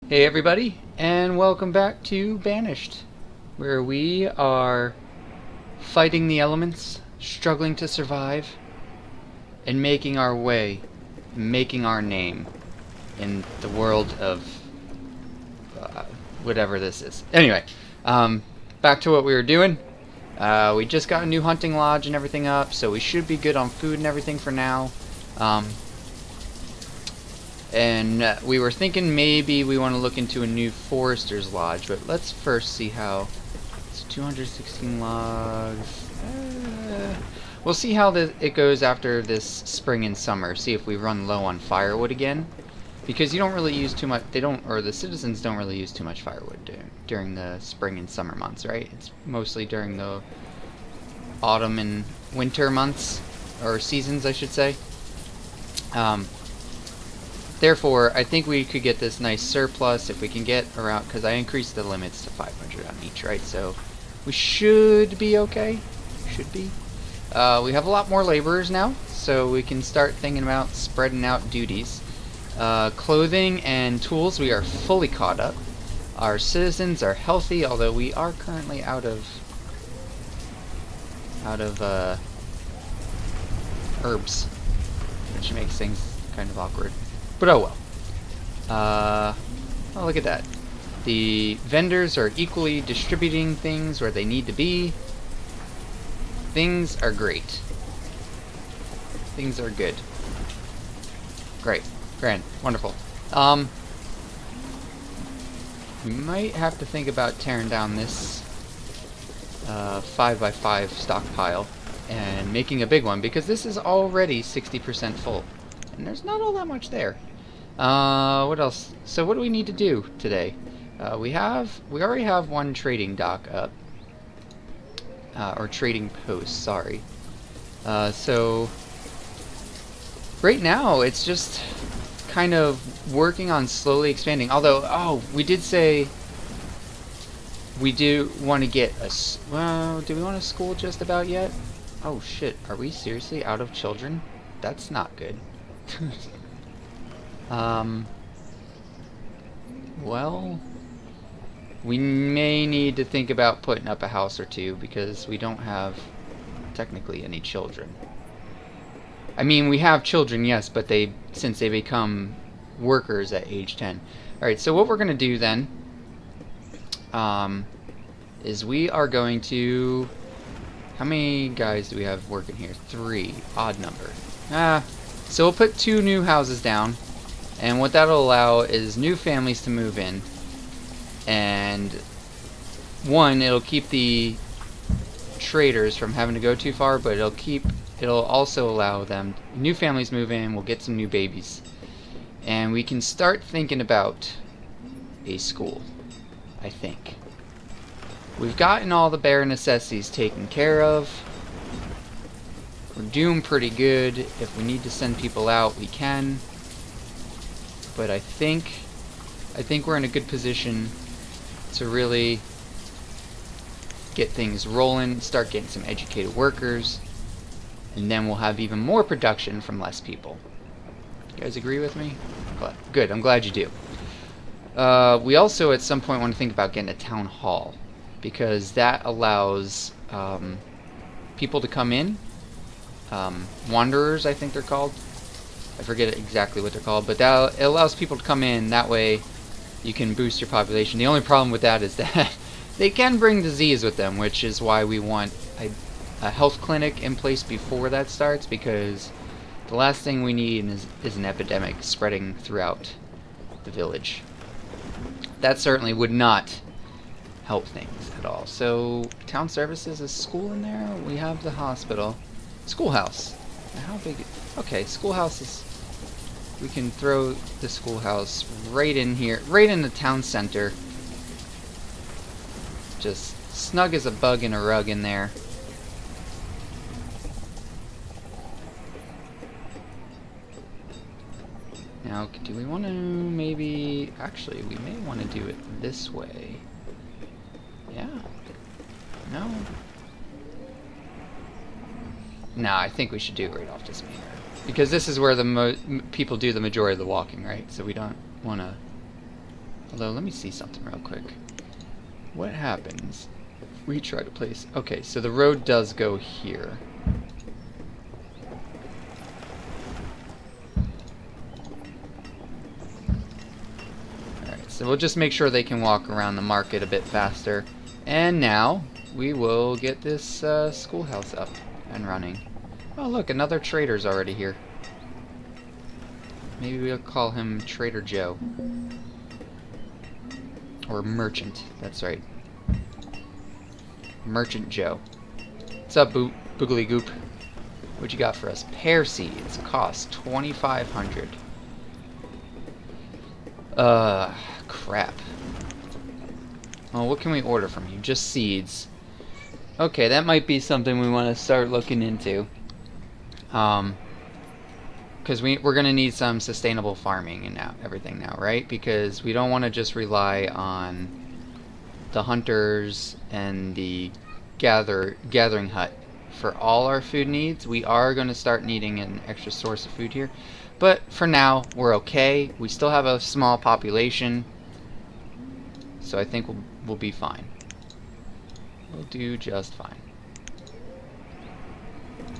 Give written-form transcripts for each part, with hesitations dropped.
Hey everybody, and welcome back to Banished, where we are fighting the elements, struggling to survive, and making our way, making our name in the world of whatever this is. Anyway, back to what we were doing. We just got a new hunting lodge and everything up, so we should be good on food and everything for now. And we were thinking maybe we want to look into a new forester's lodge, but let's first see how it's 216 logs. We'll see how it goes after this spring and summer. See if we run low on firewood again, because you don't really use too much. Or the citizens don't really use too much firewood during the spring and summer months, right? It's mostly during the autumn and winter months, or seasons, I should say. Therefore, I think we could get this nice surplus if we can get around, because I increased the limits to 500 on each, right? So we should be okay. Should be. We have a lot more laborers now, so we can start thinking about spreading out duties. Clothing and tools, we are fully caught up. Our citizens are healthy, although we are currently out of herbs, which makes things kind of awkward. But oh well. Oh, look at that. The vendors are equally distributing things where they need to be. Things are great. Things are good. Great. Grand. Wonderful. We might have to think about tearing down this 5x5 stockpile and making a big one, because this is already 60% full. And there's not all that much there. What else? So what do we need to do today? We already have one trading dock up. Or trading post, sorry. So right now it's just kind of working on slowly expanding. Although, oh, we did say we do want to get a... Well, do we want a school just about yet? Oh shit, are we seriously out of children? That's not good. Well, we may need to think about putting up a house or two, because we don't have technically any children. I mean, we have children, yes, but since they become workers at age 10. Alright, so what we're going to do then is we are going to... How many guys do we have working here? 3. Odd number. So we'll put 2 new houses down, and what that'll allow is new families to move in. And one, it'll keep the traders from having to go too far, but it'll also allow them, new families move in, we'll get some new babies, and we can start thinking about a school. I think we've gotten all the bare necessities taken care of. We're doing pretty good. If we need to send people out, we can. But I think we're in a good position to really get things rolling, start getting some educated workers, and then we'll have even more production from less people. You guys agree with me? Good, I'm glad you do. We also at some point want to think about getting a town hall, because that allows people to come in. Wanderers, I think they're called. I forget exactly what they're called, but it allows people to come in. That way you can boost your population. The only problem with that is that they can bring disease with them, which is why we want a health clinic in place before that starts, because the last thing we need is an epidemic spreading throughout the village. That certainly would not help things at all. So, town services, is school in there? We have the hospital. Schoolhouse. Now, how big? Okay, schoolhouse is... We can throw the schoolhouse right in here, right in the town center. Just snug as a bug in a rug in there. Now, do we want to maybe... Actually, we may want to do it this way. Yeah. No. No, I think we should do it right off this main road, because this is where the people do the majority of the walking, right? So we don't want to Although, let me see something real quick. What happens if we try to place... Okay, so the road does go here. Alright, so we'll just make sure they can walk around the market a bit faster. And now, we will get this schoolhouse up and running. Oh look, another trader's already here. Maybe we'll call him Trader Joe. Or Merchant, that's right. Merchant Joe. What's up, Boogly Goop? What you got for us? Pear seeds cost 2,500. Crap. Well, what can we order from you? Just seeds. Okay, that might be something we want to start looking into. Because we're going to need some sustainable farming and everything now, right? Because we don't want to just rely on the hunters and the gathering hut for all our food needs. We are going to start needing an extra source of food here. But for now, we're okay. We still have a small population. So I think we'll be fine. We'll do just fine.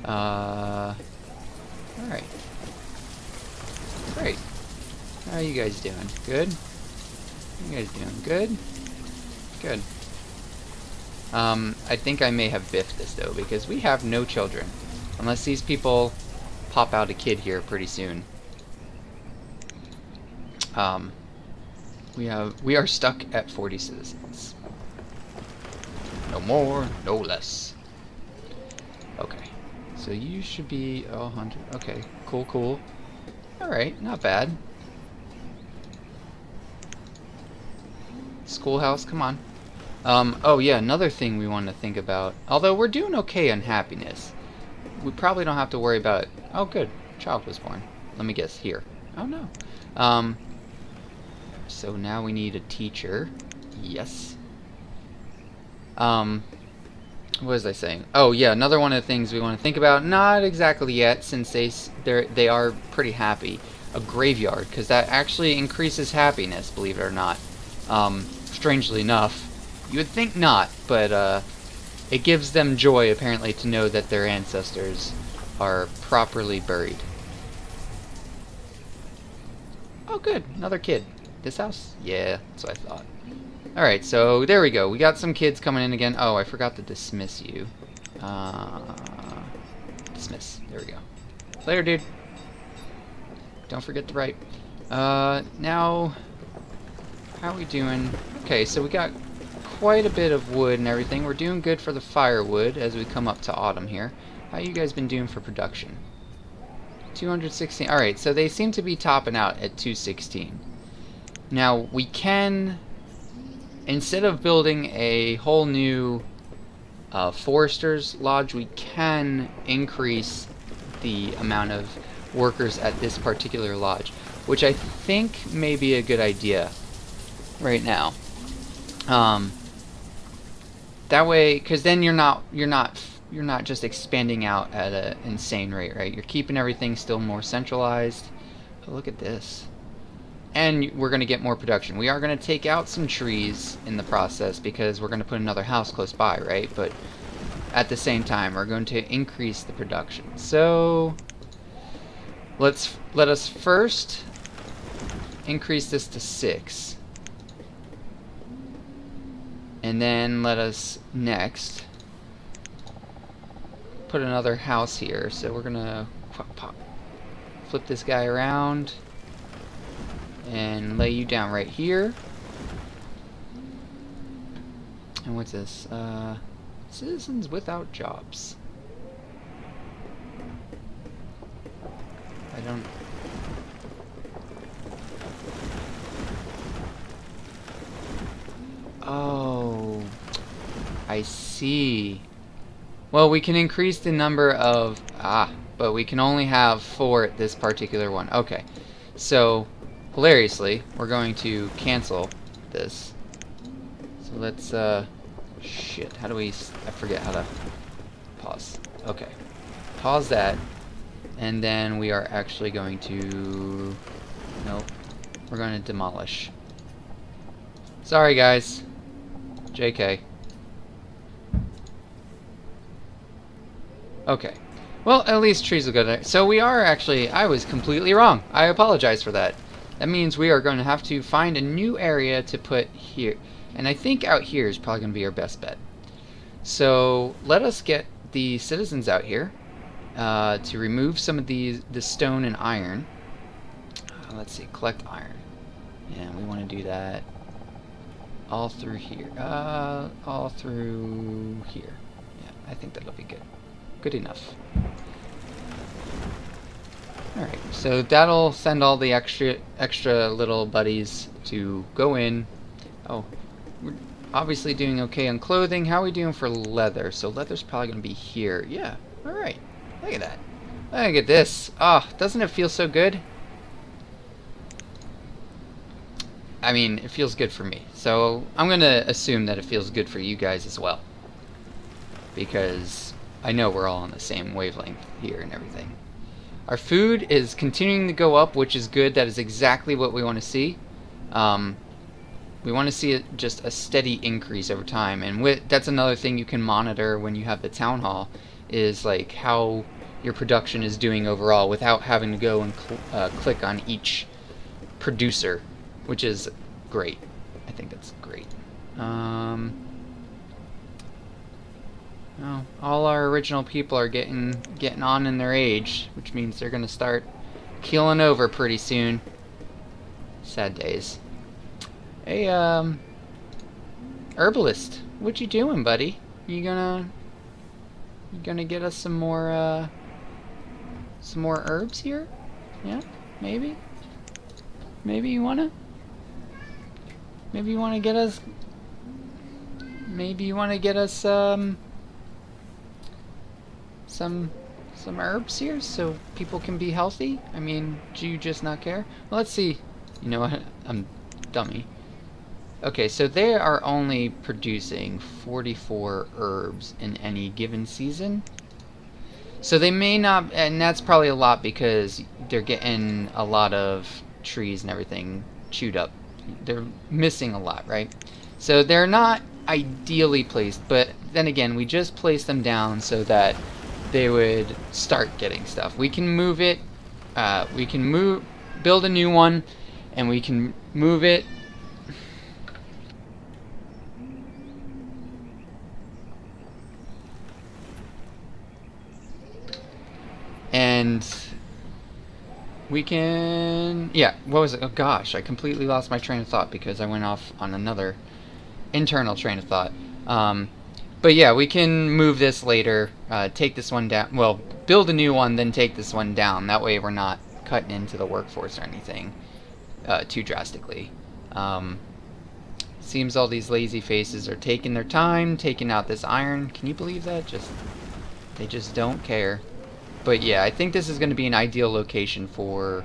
Alright. Great. How are you guys doing? Good? You guys doing good? Good. I think I may have biffed this though, because we have no children. Unless these people pop out a kid here pretty soon. We are stuck at 40 citizens. No more, no less. Okay. So you should be 100. Okay, cool. Alright, not bad. Schoolhouse, come on. Oh yeah, another thing we want to think about. Although we're doing okay on happiness. We probably don't have to worry about it. Oh good, child was born. Let me guess, here. Oh no. So now we need a teacher. Yes. What was I saying? Oh yeah, another one of the things we want to think about, not exactly yet, since they are pretty happy. A graveyard, because that actually increases happiness, believe it or not. Strangely enough. You would think not, but it gives them joy, apparently, to know that their ancestors are properly buried. Oh good, another kid. This house? Yeah, that's what I thought. Alright, so there we go. We got some kids coming in again. Oh, I forgot to dismiss you. Dismiss. There we go. Later, dude. Don't forget to write. Now, how are we doing? Okay, so we got quite a bit of wood and everything. We're doing good for the firewood as we come up to autumn here. How you guys been doing for production? 216. Alright, so they seem to be topping out at 216. Now, we can... Instead of building a whole new forester's lodge, we can increase the amount of workers at this particular lodge, which I think may be a good idea right now. That way, because then you're not just expanding out at an insane rate, right? You're keeping everything still more centralized. Oh, look at this. And we're going to get more production. We are going to take out some trees in the process because we're going to put another house close by, right? But at the same time, we're going to increase the production. So let us first increase this to 6. And then let us next put another house here. So we're going to flip this guy around and lay you down right here. And what's this? Citizens without jobs. I don't... Oh, I see. Well, we can increase the number of... but we can only have 4 at this particular one. Okay, so... Hilariously, we're going to cancel this. So let's, shit, how do we, I forget how to pause. Okay, pause that, and then we are actually going to, nope, we're going to demolish. Sorry, guys. JK. Okay. Well, at least trees will go there. So we are actually... I was completely wrong. I apologize for that. That means we are going to have to find a new area to put here. And I think out here is probably going to be our best bet. So let us get the citizens out here to remove some of the stone and iron. Let's see, collect iron. And we want to do that all through here. All through here. Yeah, I think that'll be good. Good enough. Alright, so that'll send all the extra little buddies to go in. Oh, we're obviously doing okay on clothing. How are we doing for leather? So leather's probably going to be here. Yeah, alright. Look at that. Look at this. Oh, doesn't it feel so good? I mean, it feels good for me. So I'm going to assume that it feels good for you guys as well. Because I know we're all on the same wavelength here and everything. Our food is continuing to go up, which is good. That is exactly what we want to see. We want to see just a steady increase over time. And that's another thing you can monitor when you have the town hall, is like how your production is doing overall without having to go and click on each producer, which is great. I think that's great. Oh, all our original people are getting on in their age, which means they're gonna start keeling over pretty soon. Sad days. Hey, herbalist, what you doing, buddy? You gonna get us some more herbs here? Yeah, maybe. Maybe you wanna get us. Maybe you wanna get us some herbs here so people can be healthy? I mean, do you just not care? Well, let's see. You know what? I'm dummy. Okay, so they are only producing 44 herbs in any given season. So they may not, and that's probably a lot because they're getting a lot of trees and everything chewed up. They're missing a lot, right? So they're not ideally placed, but then again, we just placed them down so that they would start getting stuff. We can move it, we can build a new one, and we can move it. And we can, yeah, what was it? Oh gosh, I completely lost my train of thought because I went off on another internal train of thought. But yeah, we can move this later, take this one down, well, build a new one, then take this one down. That way we're not cutting into the workforce or anything too drastically. Seems all these lazy faces are taking their time, taking out this iron. Can you believe that? They just don't care. But yeah, I think this is going to be an ideal location for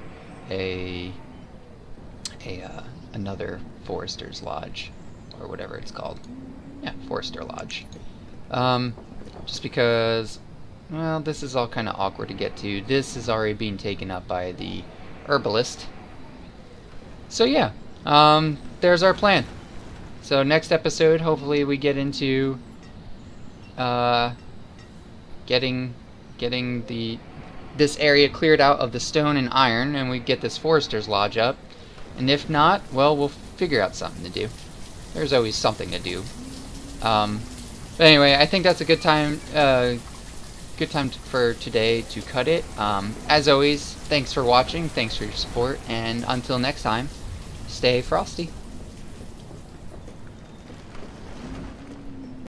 another Forester's Lodge, or whatever it's called. Yeah, Forester Lodge. Just because, well, this is all kind of awkward to get to. This is already being taken up by the herbalist. So yeah, there's our plan. So next episode, hopefully we get into getting this area cleared out of the stone and iron, and we get this Forester's Lodge up. And if not, well, we'll figure out something to do. There's always something to do. But anyway, I think that's a good time for today to cut it. As always, thanks for watching, thanks for your support, and until next time, stay frosty.